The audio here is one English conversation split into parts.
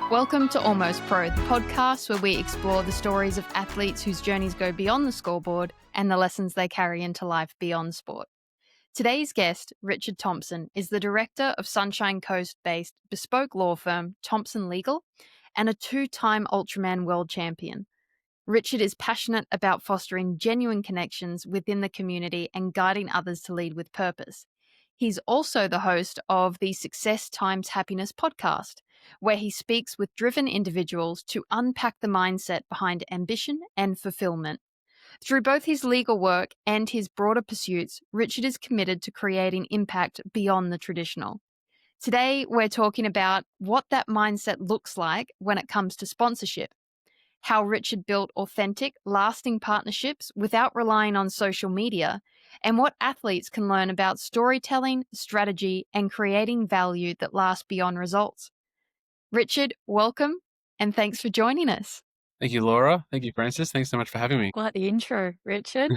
Welcome to Almost Pro, the podcast where we explore the stories of athletes whose journeys go beyond the scoreboard and the lessons they carry into life beyond sport. Today's guest, Richard Thompson, is the director of Sunshine Coast-based bespoke law firm Thompson Legal and a two-time Ultraman World Champion. Richard is passionate about fostering genuine connections within the community and guiding others to lead with purpose. He's also the host of the Success Times Happiness podcast, where he speaks with driven individuals to unpack the mindset behind ambition and fulfillment. Through both his legal work and his broader pursuits, Richard is committed to creating impact beyond the traditional. Today, we're talking about what that mindset looks like when it comes to sponsorship, how Richard built authentic, lasting partnerships without relying on social media, and what athletes can learn about storytelling, strategy, and creating value that lasts beyond results. Richard, welcome, and thanks for joining us. Thank you, Laura. Thank you, Francis. Thanks so much for having me. Quite the intro, Richard.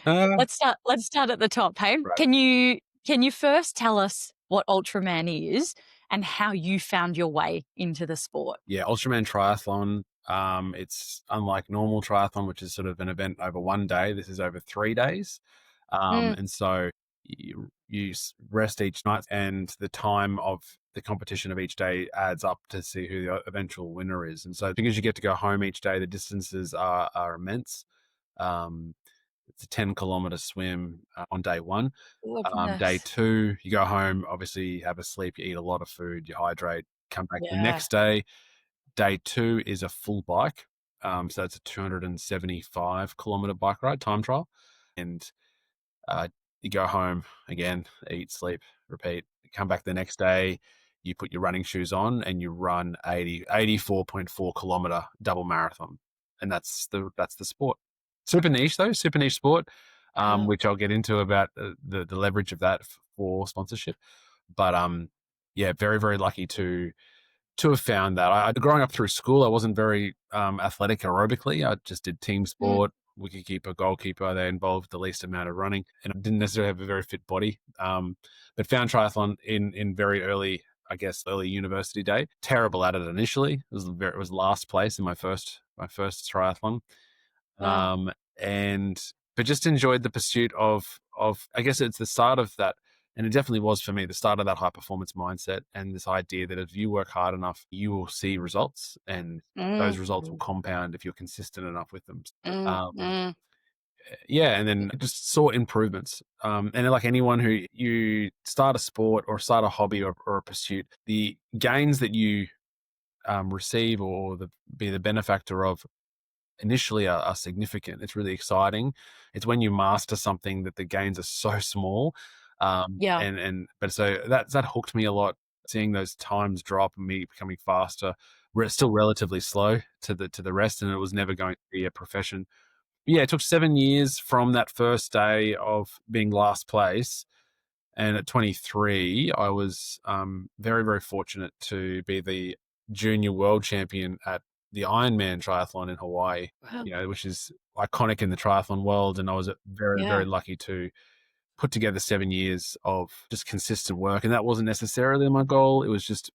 Let's start at the top, hey? Right. Can you first tell us what Ultraman is and how you found your way into the sport? Yeah, Ultraman Triathlon. It's unlike normal triathlon, which is sort of an event over one day. This is over 3 days. And so you rest each night, and the time of the competition of each day adds up to see who the eventual winner is. And so because you get to go home each day, the distances are immense. It's a 10-kilometer swim on day one. Day two, you go home, obviously you have a sleep, you eat a lot of food, you hydrate, come back the next day. Day two is a full bike. So that's a 275-kilometer bike ride, time trial. And you go home again, eat, sleep, repeat, come back the next day, you put your running shoes on and you run 84.4 kilometer double marathon. And that's the sport. Super niche though, super niche sport, which I'll get into about the leverage of that for sponsorship. But yeah, very, very lucky to have found that. Growing up through school, I wasn't very athletic aerobically. I just did team sport, wicketkeeper, goalkeeper. They involved the least amount of running, and I didn't necessarily have a very fit body. But found triathlon in very early, I guess, early university day. Terrible at it initially. It was last place in my first triathlon. But just enjoyed the pursuit of I guess it's the start of that. And it definitely was for me the start of that high performance mindset and this idea that if you work hard enough, you will see results, and those results will compound if you're consistent enough with them. Yeah, and then I just saw improvements. And like anyone who you start a sport or start a hobby or a pursuit, the gains that you receive or be the benefactor of initially are significant. It's really exciting. It's when you master something that the gains are so small. But so that hooked me a lot, seeing those times drop and me becoming faster. We're still relatively slow to the rest, and it was never going to be a profession. But yeah, it took 7 years from that first day of being last place. And at 23, I was very, very fortunate to be the junior world champion at the Ironman triathlon in Hawaii, which is iconic in the triathlon world. And I was very, very lucky to put together 7 years of just consistent work. And that wasn't necessarily my goal. It was just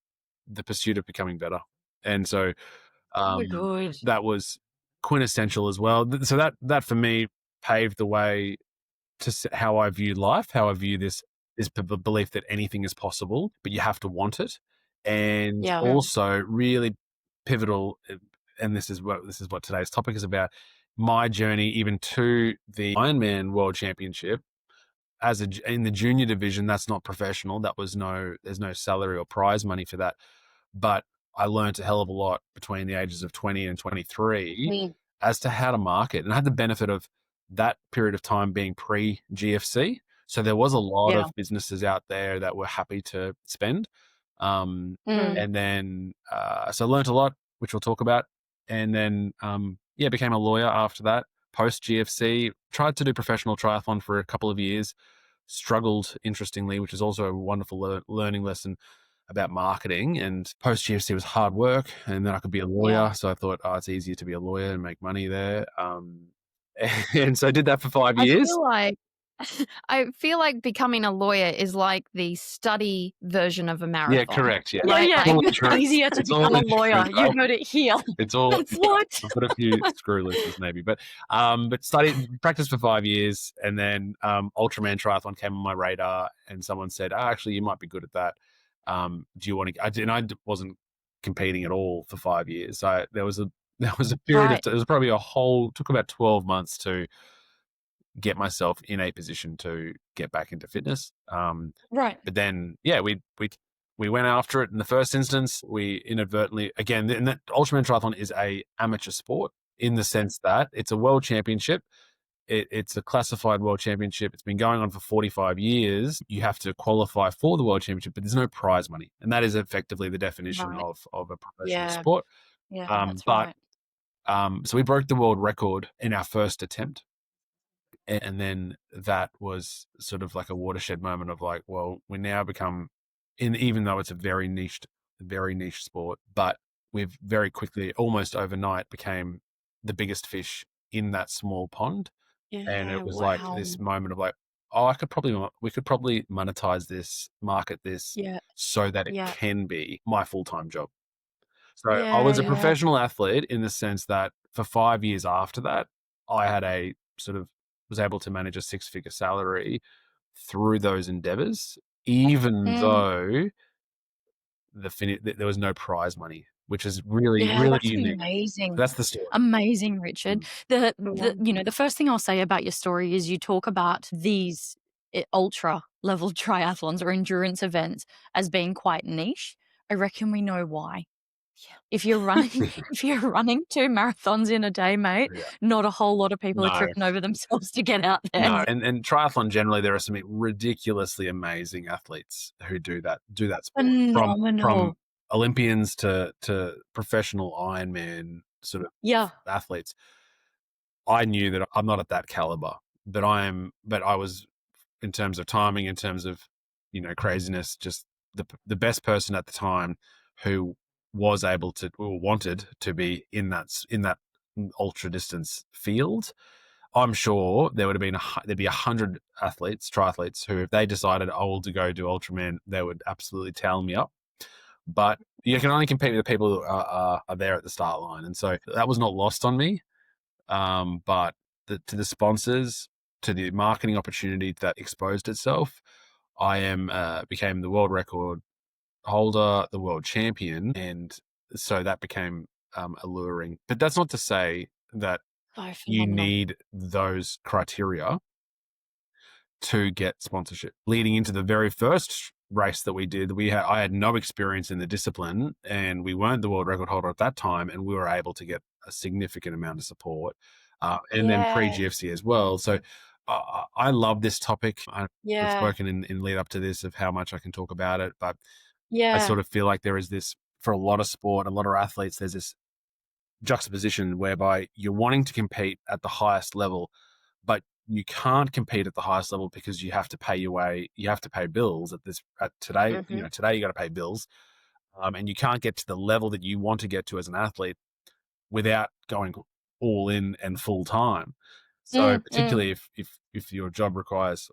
the pursuit of becoming better. And so that was quintessential as well. So that for me paved the way to how I view life, how I view this belief that anything is possible, but you have to want it. And also really pivotal, and this is what today's topic is about, my journey even to the Ironman World Championship. In the junior division, that's not professional. There's no salary or prize money for that. But I learned a hell of a lot between the ages of 20 and 23 as to how to market. And I had the benefit of that period of time being pre-GFC. So there was a lot of businesses out there that were happy to spend. And then, so I learned a lot, which we'll talk about. And then, became a lawyer after that. Post GFC, tried to do professional triathlon for a couple of years, struggled, interestingly, which is also a wonderful learning lesson about marketing. And post GFC was hard work, and then I could be a lawyer. So I thought, it's easier to be a lawyer and make money there. And so I did that for 5 years. I feel like I feel like becoming a lawyer is like the study version of a marathon. Yeah, correct. Yeah, Yeah, Right? yeah. It's all It's insurance. easier to It's all become a lawyer. insurance, You right? heard it here. It's all. What? I've got a few screw looses maybe, but practiced for 5 years, and then Ultraman Triathlon came on my radar, and someone said, "Oh, actually, you might be good at that. Do you want to?" I wasn't competing at all for 5 years. So there was a period Right. of it was probably took about 12 months to get myself in a position to get back into fitness. Right. But then, yeah, we went after it in the first instance. We inadvertently, again, and that Ultraman Triathlon is a amateur sport in the sense that it's a world championship. It's a classified world championship. It's been going on for 45 years. You have to qualify for the world championship, but there's no prize money. And that is effectively the definition Right. of a professional Yeah. sport. Yeah, that's But right. so we broke the world record in our first attempt. And then that was sort of like a watershed moment of like, well, we now become even though it's a very niche sport, but we've very quickly, almost overnight, became the biggest fish in that small pond. And Yeah, it was like wow. this moment of like, oh, we could probably monetize this, market this Yeah, so that it yeah. can be my full-time job. So I Yeah, was a yeah. professional athlete in the sense that for 5 years after that, I had was able to manage a 6-figure salary through those endeavors, even though there was no prize money, which is really, Yeah, really that's unique. amazing. That's the story. Amazing, Richard. Mm. The first thing I'll say about your story is you talk about these ultra level triathlons or endurance events as being quite niche. I reckon we know why. Yeah. If you're running 2 marathons in a day, mate, Yeah. not a whole lot of people are No. tripping over themselves to get out there. No, and triathlon generally, there are some ridiculously amazing athletes who do that sport, from Phenomenal. Olympians to professional Ironman sort of Yeah. athletes. I knew that I'm not at that caliber, but I was, in terms of timing, in terms of, craziness, just the best person at the time who was able to, or wanted to be in that ultra distance field. I'm sure there'd be 100 triathletes who, if they decided, to go do Ultraman, they would absolutely towel me up. But you can only compete with the people who are there at the start line. And so that was not lost on me. But to the sponsors, to the marketing opportunity that exposed itself, I became the world record holder, the world champion. And so that became alluring. But that's not to say that Oh, you phenomenal. need those criteria to get sponsorship. Leading into the very first race that we did, I had no experience in the discipline, and we weren't the world record holder at that time, and we were able to get a significant amount of support, and then pre-GFC as well. So I love this topic. I've spoken in lead up to this of how much I can talk about it, but I sort of feel like there is this, for a lot of sport, a lot of athletes, there's this juxtaposition whereby you're wanting to compete at the highest level, but you can't compete at the highest level because you have to pay bills today. Today you got to pay bills, and you can't get to the level that you want to get to as an athlete without going all in and full time. So particularly if your job requires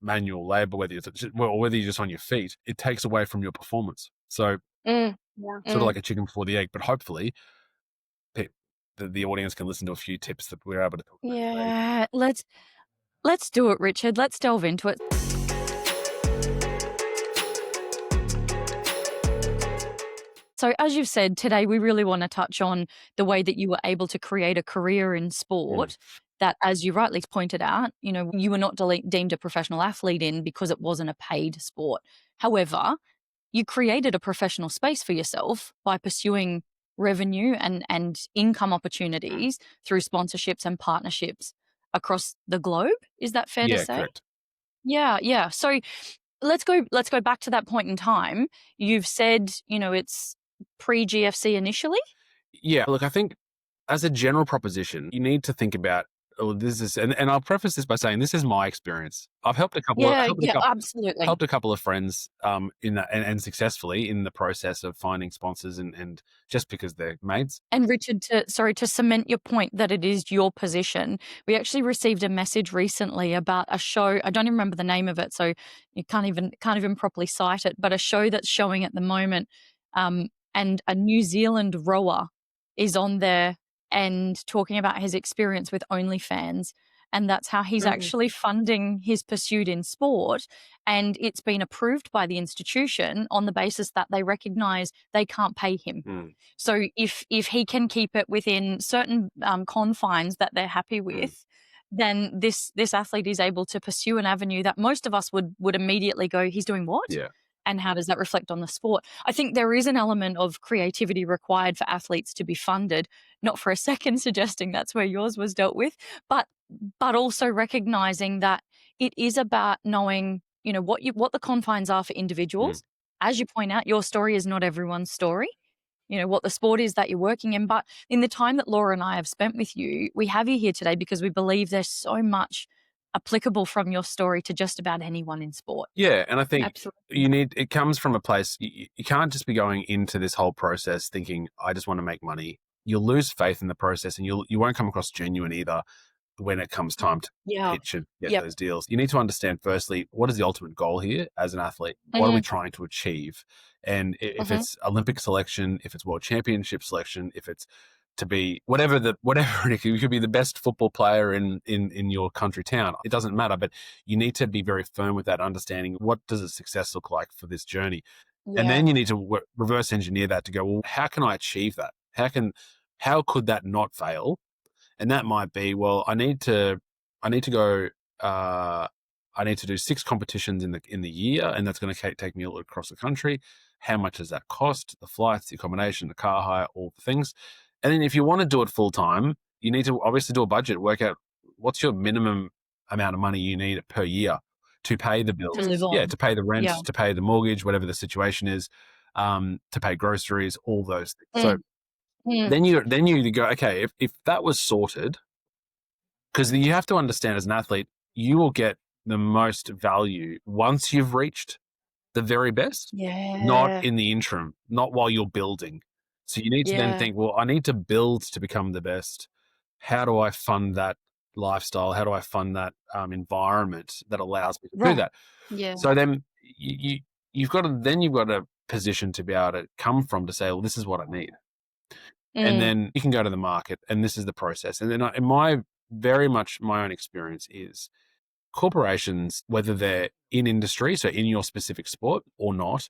manual labor, whether you're just on your feet, it takes away from your performance. So sort of like a chicken before the egg, but hopefully the audience can listen to a few tips that we're able to talk about today. Yeah, let's do it, Richard. Let's delve into it. So as you've said, today we really want to touch on the way that you were able to create a career in sport that, as you rightly pointed out, you were not deemed a professional athlete in because it wasn't a paid sport. However, you created a professional space for yourself by pursuing revenue and income opportunities through sponsorships and partnerships across the globe. Is that fair to say? Yeah, correct. Yeah. So let's go back to that point in time. You've said, it's pre-GFC initially? Yeah, look, I think as a general proposition, you need to think about this is, and I'll preface this by saying this is my experience. I've helped a couple of, Absolutely. helped a couple of friends in that, and successfully in the process of finding sponsors, and just because they're mates. And Richard, to cement your point that it is your position, we actually received a message recently about a show. I don't even remember the name of it, so you can't even properly cite it. But a show that's showing at the moment, and a New Zealand rower is on there and talking about his experience with OnlyFans. And that's how he's actually funding his pursuit in sport. And it's been approved by the institution on the basis that they recognize they can't pay him. So if he can keep it within certain confines that they're happy with, then this athlete is able to pursue an avenue that most of us would immediately go, he's doing what? Yeah. And how does that reflect on the sport? I think there is an element of creativity required for athletes to be funded, not for a second suggesting that's where yours was dealt with, but also recognizing that it is about knowing, what the confines are for individuals. As you point out, your story is not everyone's story. What the sport is that you're working in. But in the time that Laura and I have spent with you, we have you here today because we believe there's so much applicable from your story to just about anyone in sport. Yeah, and I think Absolutely. it comes from a place, you can't just be going into this whole process thinking, I just want to make money. You'll lose faith in the process, and you won't come across genuine either when it comes time to pitch and get those deals. You need to understand, firstly, what is the ultimate goal here as an athlete? What are we trying to achieve? And if it's Olympic selection, if it's World Championship selection, if it's to be whatever you could be the best football player in your country town. It doesn't matter, but you need to be very firm with that understanding. What does a success look like for this journey? Yeah. And then you need to reverse engineer that to go, well, how can I achieve that? How could that not fail? And that might be, well, I need to go, I need to do 6 competitions in the year, and that's going to take me all across the country. How much does that cost? The flights, the accommodation, the car hire, all the things. And then if you want to do it full time, you need to obviously do a budget, work out what's your minimum amount of money you need per year to pay the bills. To live on. Yeah, to pay the rent, to pay the mortgage, whatever the situation is, to pay groceries, all those things. So then you go, okay, if that was sorted, because you have to understand as an athlete, you will get the most value once you've reached the very best, not in the interim, not while you're building. So you need to then think, well, I need to build to become the best. How do I fund that lifestyle? How do I fund that environment that allows me to do that? Yeah. So then you've got a position to be able to come from to say, well, this is what I need. And then you can go to the market, and this is the process. And then my own experience is corporations, whether they're in industry, so in your specific sport or not,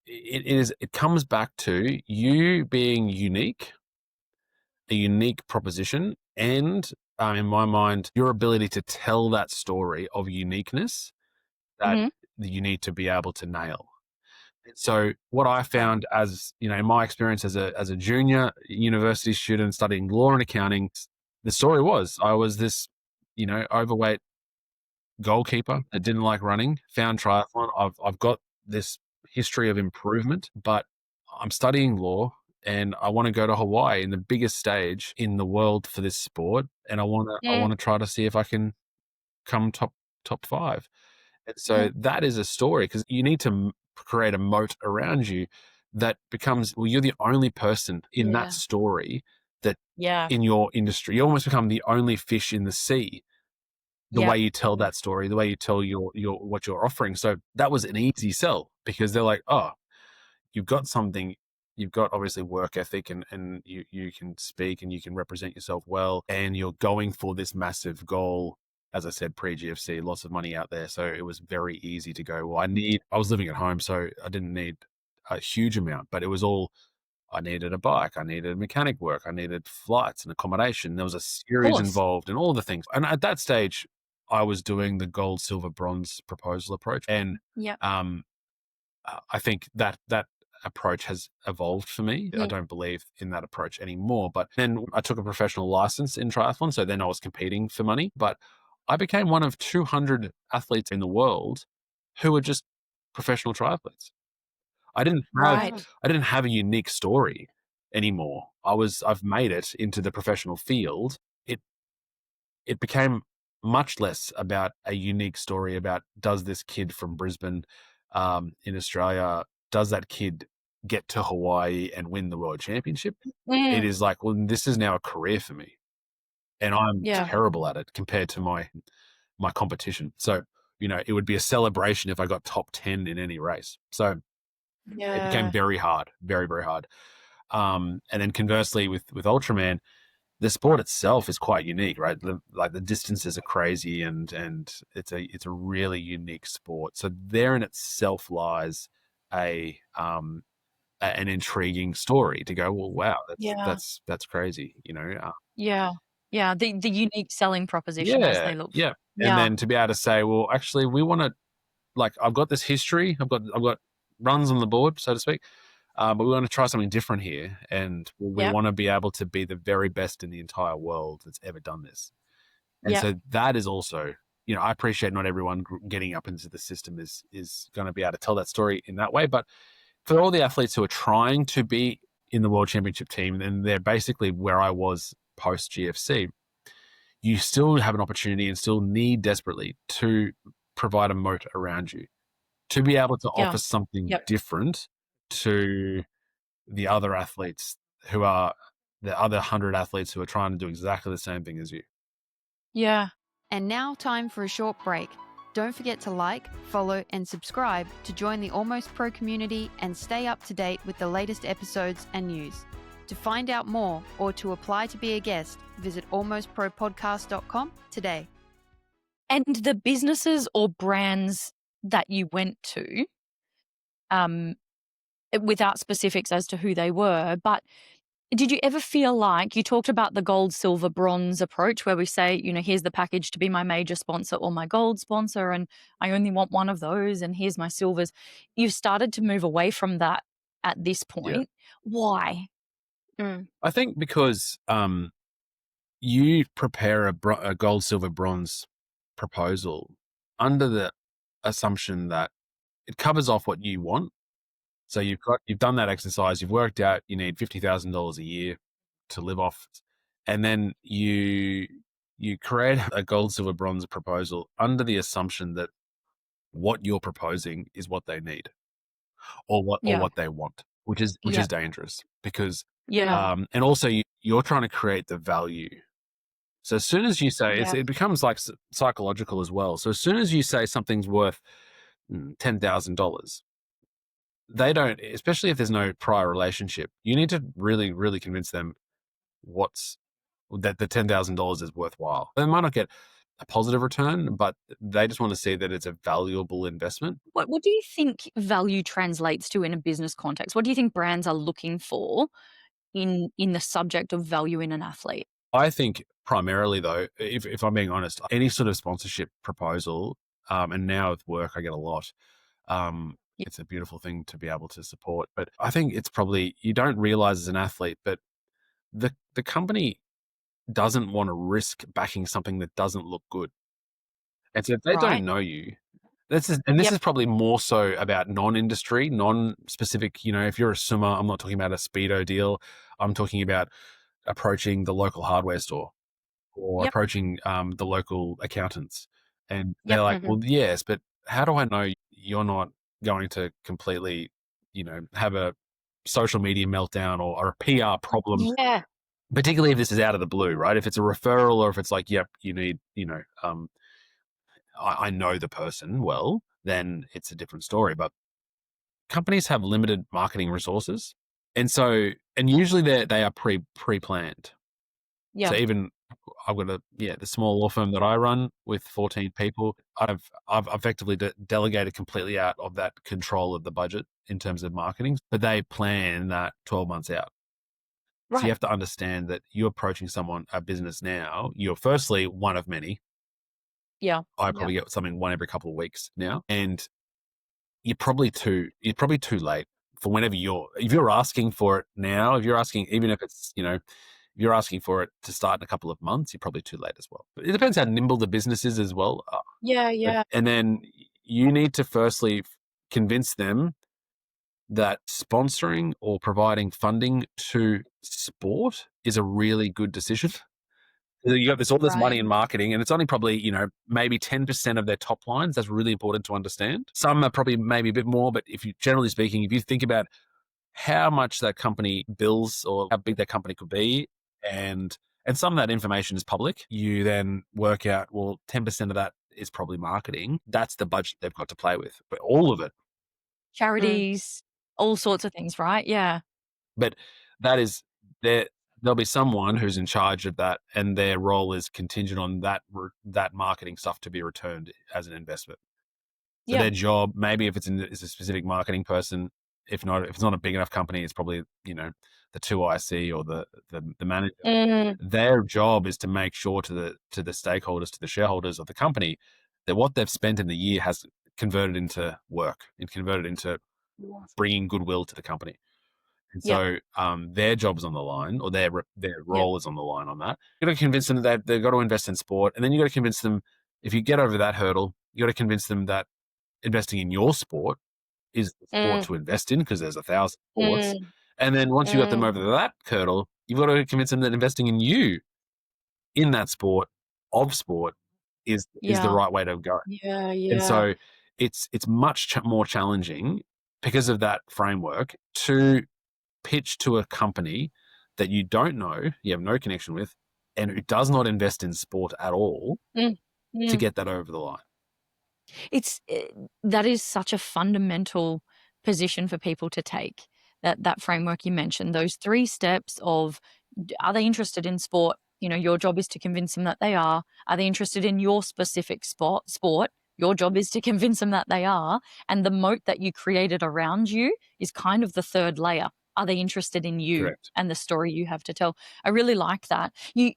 it comes back to you being unique, a unique proposition, and in my mind, your ability to tell that story of uniqueness that you need to be able to nail. So what I found, as in my experience as a junior university student studying law and accounting, the story was I was this, overweight goalkeeper that didn't like running, found triathlon. I've got this history of improvement, but I'm studying law and I want to go to Hawaii in the biggest stage in the world for this sport. And I want to try to see if I can come top 5. And so that is a story, because you need to create a moat around you that becomes, well, you're the only person in that story that in your industry, you almost become the only fish in the sea, the way you tell that story, the way you tell your what you're offering. So that was an easy sell, because they're like, oh, you've got something, you've got obviously work ethic, and you can speak and you can represent yourself well, and you're going for this massive goal. As I said, pre-GFC, lots of money out there. So it was very easy to go, well, I was living at home, so I didn't need a huge amount, but it was all, I needed a bike, I needed mechanic work, I needed flights and accommodation. There was a series involved and all the things. And at that stage, I was doing the gold, silver, bronze proposal approach. And I think that approach has evolved for me. I don't believe in that approach anymore. But then I took a professional license in triathlon. So then I was competing for money. But I became one of 200 athletes in the world who were just professional triathletes. I didn't have a unique story. anymore. I've made it into the professional field. It became much less about a unique story about, does this kid from Brisbane in Australia, does that kid get to Hawaii and win the world championship? It is like, well, this is now a career for me, and I'm terrible at it compared to my competition. So, it would be a celebration if I got top 10 in any race. So it became very hard, very, very hard. And then conversely with Ultraman, the sport itself is quite unique, right? The distances are crazy, and it's a really unique sport. So therein itself lies an intriguing story to go, well, wow, that's crazy, The unique selling proposition as they look. Yeah. And then to be able to say, well, actually, we want to, like, I've got this history, I've got runs on the board, so to speak. But we want to try something different here, and we want to be able to be the very best in the entire world that's ever done this. And so that is also, I appreciate not everyone getting up into the system is going to be able to tell that story in that way. But for all the athletes who are trying to be in the World Championship team, and they're basically where I was post GFC, you still have an opportunity and still need desperately to provide a moat around you, to be able to offer something different to the other athletes who are the other 100 athletes who are trying to do exactly the same thing as you. Yeah. And now time for a short break. Don't forget to like, follow, and subscribe to join the Almost Pro community and stay up to date with the latest episodes and news. To find out more or to apply to be a guest, visit almostpropodcast.com today. And the businesses or brands that you went to, without specifics as to who they were, but did you ever feel like, you talked about the gold, silver, bronze approach where we say, here's the package to be my major sponsor or my gold sponsor, and I only want one of those, and here's my silvers. You've started to move away from that at this point. Why? I think because you prepare a gold, silver, bronze proposal under the assumption that it covers off what you want. So you've done that exercise, you've worked out you need $50,000 a year to live off, and then you create a gold, silver, bronze proposal under the assumption that what you're proposing is what they need, or what they want, which is dangerous, because and also you're trying to create the value. So as soon as you say it becomes like psychological as well. So as soon as you say something's worth $10,000, they don't, especially if there's no prior relationship, you need to really, really convince them that the $10,000 is worthwhile. They might not get a positive return, but they just want to see that it's a valuable investment. What do you think value translates to in a business context? What do you think brands are looking for in the subject of value in an athlete? I think primarily, though, if I'm being honest, any sort of sponsorship proposal, and now with work I get a lot, it's a beautiful thing to be able to support. But I think it's probably, you don't realize as an athlete, but the company doesn't want to risk backing something that doesn't look good. And so if they don't know you, this is probably more so about non-industry, non-specific, if you're a swimmer, I'm not talking about a Speedo deal. I'm talking about approaching the local hardware store or approaching the local accountants. And they're like, well, yes, but how do I know you're not going to completely, have a social media meltdown or a PR problem? Yeah. Particularly if this is out of the blue, right? If it's a referral, or if it's like, yep, you need, I know the person well, then it's a different story. But companies have limited marketing resources. And so, and usually they are pre-planned. Yeah. So even I've got the small law firm that I run with 14 people, I've effectively delegated completely out of that control of the budget in terms of marketing, but they plan that 12 months out. Right. So you have to understand that you're approaching a business now, you're firstly one of many. Yeah. I probably get something one every couple of weeks now. And you're probably too late for whenever if you're asking for it now, if you're asking, even if it's, if you're asking for it to start in a couple of months, you're probably too late as well. But it depends how nimble the business is as well. Yeah. And then you need to firstly convince them that sponsoring or providing funding to sport is a really good decision. You got all this money in marketing, and it's only probably, maybe 10% of their top lines. That's really important to understand. Some are probably maybe a bit more, but generally speaking, if you think about how much that company bills or how big that company could be, and some of that information is public, you then work out, well, 10% of that is probably marketing. That's the budget they've got to play with, but all of it. Charities, all sorts of things, right? Yeah. But that is there'll be someone who's in charge of that, and their role is contingent on that marketing stuff to be returned as an investment. So their job, maybe if it's a specific marketing person, if it's not a big enough company, it's probably, the 2IC or the manager. Their job is to make sure to the stakeholders, to the shareholders of the company, that what they've spent in the year has converted into work and converted into bringing goodwill to the company. And so their job's on the line, or their role is on the line on that. You got to convince them that they've got to invest in sport, and then you got to convince them, if you get over that hurdle, you got to convince them that investing in your sport is the sport to invest in, because there's 1,000 sports. And then once you got them over that hurdle, you've got to convince them that investing in you, in that sport, is the right way to go. And so it's much more challenging because of that framework to pitch to a company that you don't know, you have no connection with, and who does not invest in sport at all, to get that over the line. That is such a fundamental position for people to take, that framework you mentioned, those 3 steps of, are they interested in sport? Your job is to convince them that they are. Are they interested in your specific sport? Your job is to convince them that they are. And the moat that you created around you is kind of the 3rd layer. Are they interested in you? Correct. And the story you have to tell? I really like that. You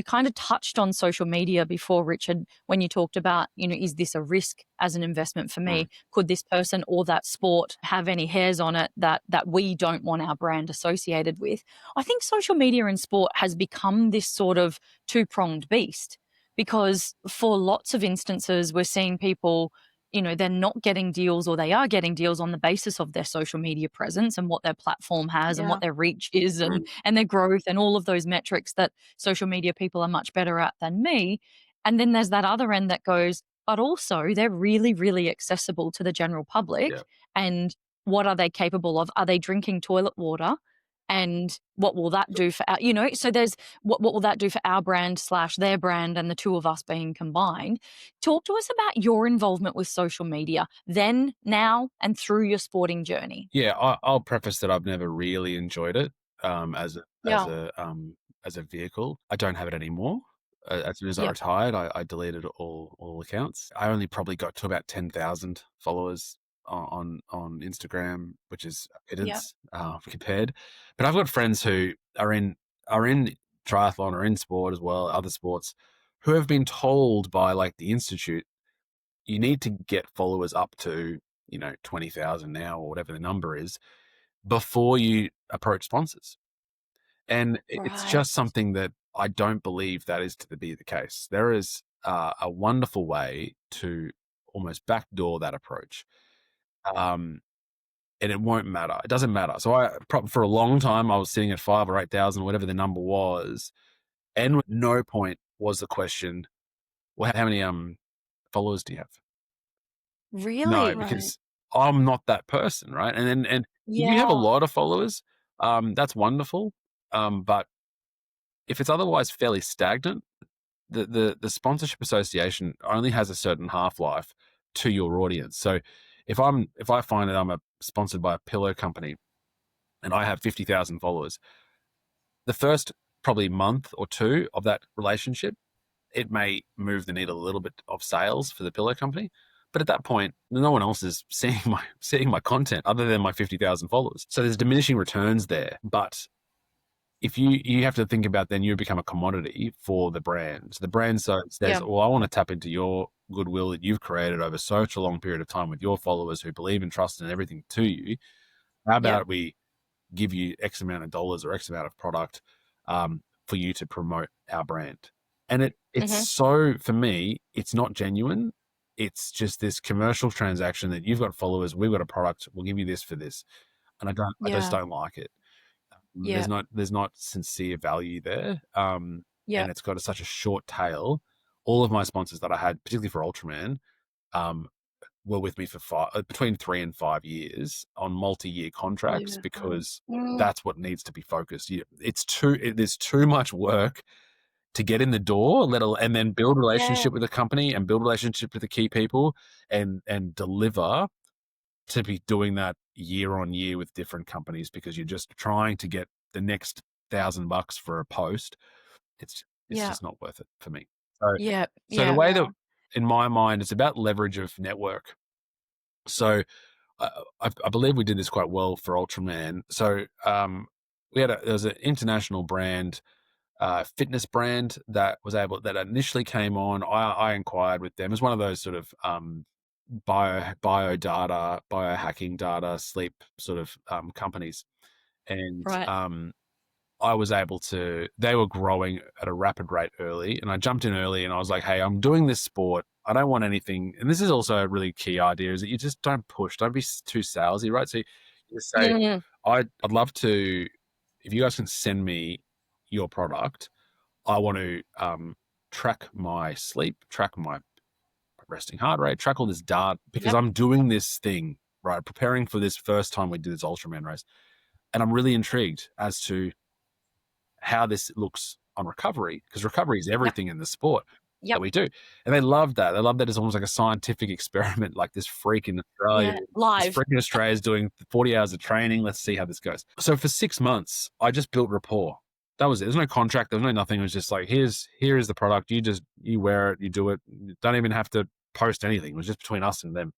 kind of touched on social media before, Richard, when you talked about, is this a risk as an investment for me? Could this person or that sport have any hairs on it that we don't want our brand associated with? I think social media in sport has become this sort of 2-pronged beast, because for lots of instances, we're seeing people, they're not getting deals, or they are getting deals on the basis of their social media presence and what their platform has and what their reach is, and their growth and all of those metrics that social media people are much better at than me. And then there's that other end that goes, but also they're really, really accessible to the general public. And what are they capable of? Are they drinking toilet water? And what will that do for our, so there's what will that do for our brand / their brand, and the two of us being combined? Talk to us about your involvement with social media then, now, and through your sporting journey. Yeah, I'll preface that I've never really enjoyed it as a vehicle. I don't have it anymore. As soon as I retired, I deleted all accounts. I only probably got to about 10,000 followers on Instagram, which is a pittance compared. But I've got friends who are in triathlon or in sport as well, other sports, who have been told by like the institute, you need to get followers up to 20,000 now, or whatever the number is, before you approach sponsors. And it's just something that I don't believe that is to be the case. There is a wonderful way to almost backdoor that approach. And it won't matter. It doesn't matter. So for a long time, I was sitting at 5,000 or 8,000, whatever the number was. And at no point was the question, well, how many followers do you have? Really? No, because I'm not that person, right? And if you have a lot of followers, that's wonderful. But if it's otherwise fairly stagnant, the sponsorship association only has a certain half-life to your audience. So if I find that I'm sponsored by a pillow company and I have 50,000 followers, the first probably month or 2 of that relationship, it may move the needle a little bit of sales for the pillow company. But at that point, no one else is seeing my content other than my 50,000 followers. So there's diminishing returns there. But if you have to think about, then you become a commodity for the brand. So the brand says, well, I want to tap into your goodwill that you've created over such a long period of time with your followers who believe and trust and everything to you. How about we give you X amount of dollars or X amount of product for you to promote our brand? And it's so, for me, it's not genuine. it's just this commercial transaction that you've got followers, we've got a product, we'll give you this for this. And I just don't like it. Yeah. There's not sincere value there. Yeah. And it's got such a short tail. All of my sponsors that I had, particularly for Ultraman, were with me for between 3 and 5 years on multi-year contracts because that's what needs to be focused. There's too much work to get in the door, and then build relationship with the company and build relationship with the key people and deliver, to be doing that year on year with different companies because you're just trying to get the next $1,000 for a post. It's just not worth it for me. So the way that, in my mind, it's about leverage of network. So I believe we did this quite well for Ultraman. So there was an international brand, fitness brand that initially came on. I inquired with them as one of those sort of biohacking data, sleep sort of companies. And I was able to, they were growing at a rapid rate early, and I jumped in early and I was like, hey, I'm doing this sport. I don't want anything. And this is also a really key idea, is that you just don't push, don't be too salesy, right? So you just say, I'd love to, if you guys can send me your product, I want to track my sleep, track my resting heart rate, track all this data, because I'm doing this thing, right? Preparing for this first time we did this Ultraman race. And I'm really intrigued as to how this looks on recovery, because recovery is everything in the sport that we do. And they love that. They love that it's almost like a scientific experiment, like this freak in Australia. Live. This freak in Australia is doing 40 hours of training. Let's see how this goes. So for 6 months, I just built rapport. That was it. There's no contract. There was no nothing. It was just like, here is the product. You wear it. You do it. You don't even have to post anything. It was just between us and them.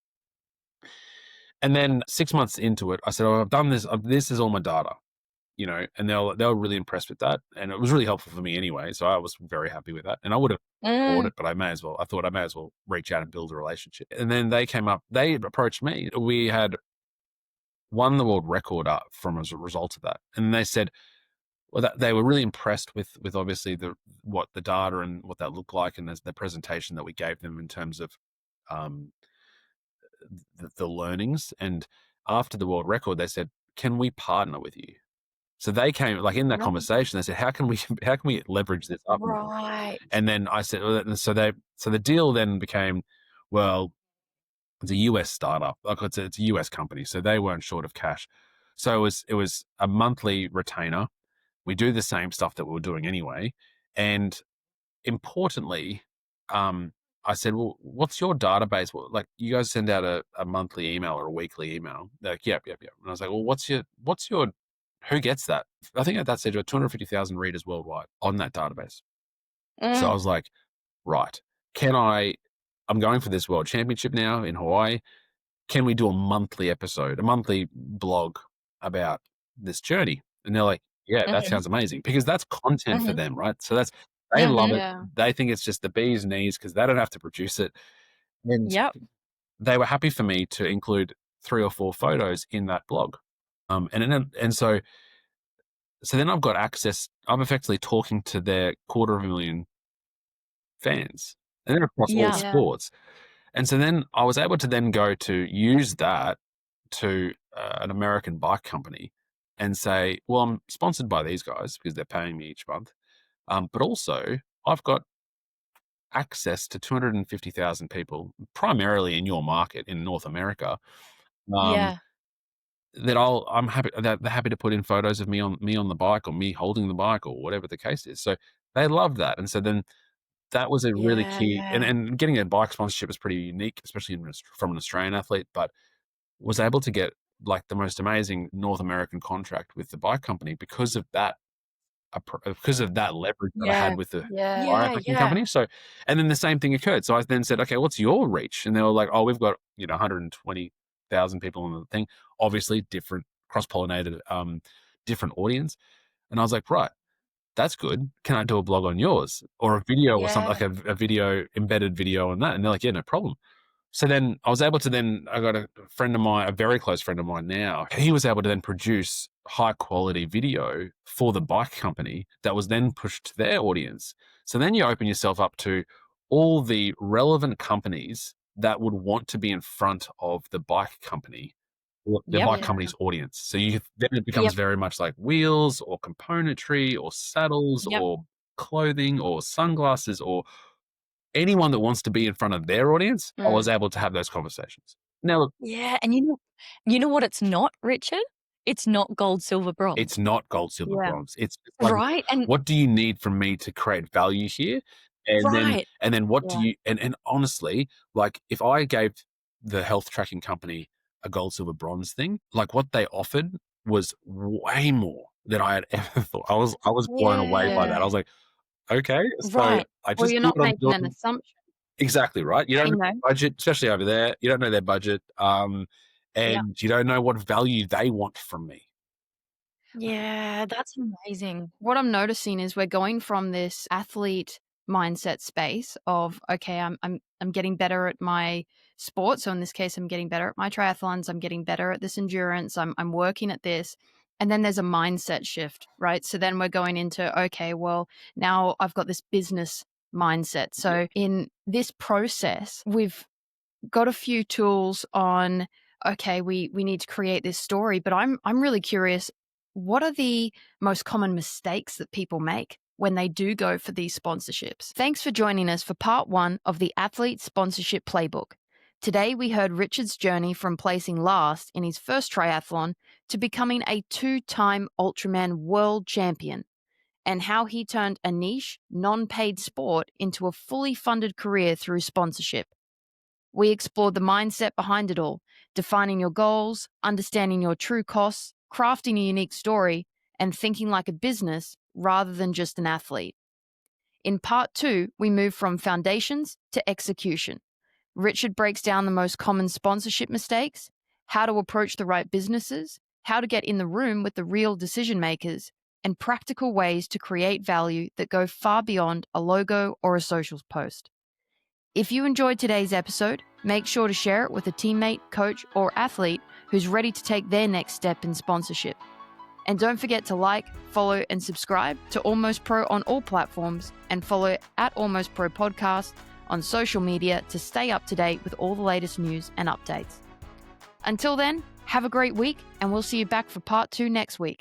And then 6 months into it, I said, I've done this. This is all my data, and they were really impressed with that. And it was really helpful for me anyway. So I was very happy with that. And I would have bought it, but I thought I may as well reach out and build a relationship. And then they approached me. We had won the world record up as a result of that. And they said, well, that they were really impressed with obviously what the data and what that looked like, and the presentation that we gave them in terms of the learnings. And after the world record, they said, can we partner with you? So they came, like, in that conversation, they said, how can we leverage this up? Right. And then I said, so the deal then became, well, it's a US startup, like it's a US company, so they weren't short of cash. So it was a monthly retainer. We do the same stuff that we were doing anyway. And importantly, I said, well, what's your database? Well, like, you guys send out a monthly email or a weekly email. They're like, yep. And I was like, well, what's your, who gets that? I think at that stage, we had 250,000 readers worldwide on that database. So I was like, right, I'm going for this world championship now in Hawaii. Can we do a monthly blog about this journey? And they're like, yeah, that sounds amazing, because that's content for them, right? So they love it. They think it's just the bee's knees because they don't have to produce it. And they were happy for me to include 3 or 4 photos in that blog. And so then I've got access. I'm effectively talking to their 250,000 fans, and they're across all sports. And so then I was able to then go to use that to an American bike company and say, well, I'm sponsored by these guys because they're paying me each month. But also I've got access to 250,000 people, primarily in your market in North America. That they're happy to put in photos of me on the bike, or me holding the bike, or whatever the case is. So they love that. And so then that was a really key, and getting a bike sponsorship is pretty unique, especially from an Australian athlete, but was able to get like the most amazing North American contract with the bike company because of that leverage that I had with the biohacking company. So, and then the same thing occurred. So I then said, okay, what's your reach? And they were like, oh, we've got 120,000 people on the thing, obviously different, cross-pollinated, different audience. And I was like, right, that's good. Can I do a blog on yours, or a video or something, like a video, embedded video on that? And they're like, yeah, no problem. So then I was able to I got a friend of mine, a very close friend of mine now, he was able to then produce high quality video for the bike company that was then pushed to their audience. So then you open yourself up to all the relevant companies that would want to be in front of the bike company, or the Yep. bike Yeah. company's audience. So then it becomes Yep. very much like wheels or componentry or saddles Yep. or clothing or sunglasses or anyone that wants to be in front of their audience. I was able to have those conversations. Now, look, Yeah, and you know what it's not, Richard? It's not gold, silver, bronze. it's not gold, silver, Yeah. bronze. It's like, Right, and what do you need from me to create value here? right. And then what do Yeah. you, and honestly, like if I gave the health tracking company a gold, silver, bronze thing, like what they offered was way more than I had ever thought. I was blown away by that. Yeah. I was like, okay, so Right. I Well, just you're do not what I'm making an doing. assumption, Exactly right. You don't you know know? their budget, especially over there. You don't know their budget, Yeah. and you don't know what value they want from me. Yeah, that's amazing. What I'm noticing is we're going from this athlete mindset space of, okay, I'm getting better at my sport. So in this case, I'm getting better at my triathlons. I'm getting better at this endurance. I'm working at this. And then there's a mindset shift, right? So then we're going into, okay, well, now I've got this business mindset. So in this process, we've got a few tools on, okay, we need to create this story, but I'm really curious, what are the most common mistakes that people make when they do go for these sponsorships? Thanks for joining us for part 1 of the Athlete Sponsorship Playbook. Today we heard Richard's journey from placing last in his first triathlon to becoming a 2-time Ultraman World Champion, and how he turned a niche, non-paid sport into a fully funded career through sponsorship. We explored the mindset behind it all, defining your goals, understanding your true costs, crafting a unique story, and thinking like a business rather than just an athlete. In part 2, we move from foundations to execution. Richard breaks down the most common sponsorship mistakes, how to approach the right businesses, how to get in the room with the real decision makers, and practical ways to create value that go far beyond a logo or a socials post. If you enjoyed today's episode, make sure to share it with a teammate, coach, or athlete who's ready to take their next step in sponsorship. And don't forget to like, follow, and subscribe to Almost Pro on all platforms, and follow at Almost Pro Podcast on social media to stay up to date with all the latest news and updates. Until then, have a great week, and we'll see you back for part 2 next week.